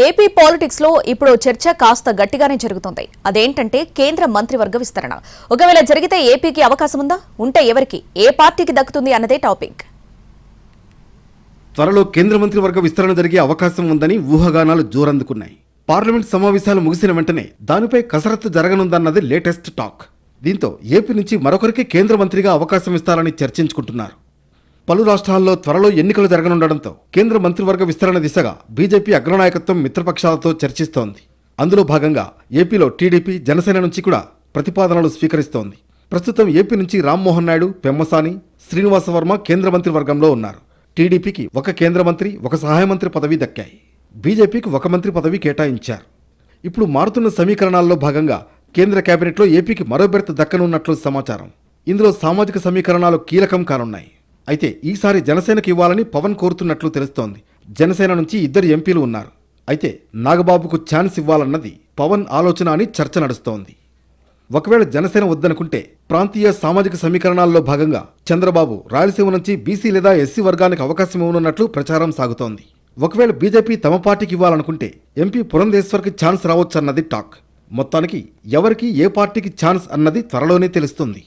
AP politics లో ఇప్పుడు చర్చ కాస్త గట్టిగానే జరుగుతుంది. అదేంటంటే కేంద్ర మంత్రివర్గ విస్తరణ. ఒకవేళ జరిగితే ఏపీకి అవకాశం ఉందా, ఉంటే ఎవరికి, ఏ పార్టీకి దక్కుతుంది అన్నదే టాపిక్. త్వరలో కేంద్ర మంత్రివర్గ విస్తరణ జరిగే అవకాశం ఉందని ఊహాగానాలు జోరందుకున్నాయి. పార్లమెంట్ సమావేశాలు ముగిసిన వెంటనే దానిపై కసరత్తు జరగనుందన్నది లేటెస్ట్ టాక్. దీంతో ఏపీ నుంచి మరొకరికి కేంద్ర మంత్రిగా అవకాశం ఇస్తారని చర్చించుకుంటున్నారు. పలు రాష్ట్రాల్లో త్వరలో ఎన్నికలు జరగనుండడంతో కేంద్ర మంత్రివర్గ విస్తరణ దిశగా బీజేపీ అగ్రనాయకత్వం మిత్రపక్షాలతో చర్చిస్తోంది. అందులో భాగంగా ఏపీలో టీడీపీ, జనసేన నుంచి కూడా ప్రతిపాదనలు స్వీకరిస్తోంది. ప్రస్తుతం ఏపీ నుంచి రామ్మోహన్ నాయుడు, పెమ్మసాని, శ్రీనివాసవర్మ కేంద్ర మంత్రివర్గంలో ఉన్నారు. టీడీపీకి ఒక కేంద్ర మంత్రి, ఒక సహాయ మంత్రి పదవి దక్కాయి. బీజేపీకి ఒక మంత్రి పదవి కేటాయించారు. ఇప్పుడు మారుతున్న సమీకరణాల్లో భాగంగా కేంద్ర కేబినెట్లో ఏపీకి మరో బెర్త్ దక్కనున్నట్లు సమాచారం. ఇందులో సామాజిక సమీకరణాలు కీలకం కానున్నాయి. అయితే ఈసారి జనసేనకు ఇవ్వాలని పవన్ కోరుతున్నట్లు తెలుస్తోంది. జనసేన నుంచి 2 ఎంపీలు ఉన్నారు. అయితే నాగబాబుకు ఛాన్స్ ఇవ్వాలన్నది పవన్ ఆలోచన అని చర్చ నడుస్తోంది. ఒకవేళ జనసేన వద్దనుకుంటే ప్రాంతీయ సామాజిక సమీకరణాల్లో భాగంగా చంద్రబాబు రాయలసీమ నుంచి బీసీ లేదా ఎస్సీ వర్గానికి అవకాశం ఇవ్వనున్నట్లు ప్రచారం సాగుతోంది. ఒకవేళ బీజేపీ తమ పార్టీకి ఇవ్వాలనుకుంటే ఎంపీ పురంధేశ్వర్కి ఛాన్స్ రావచ్చన్నది టాక్. మొత్తానికి ఎవరికి, ఏ పార్టీకి ఛాన్స్ అన్నది త్వరలోనే తెలుస్తుంది.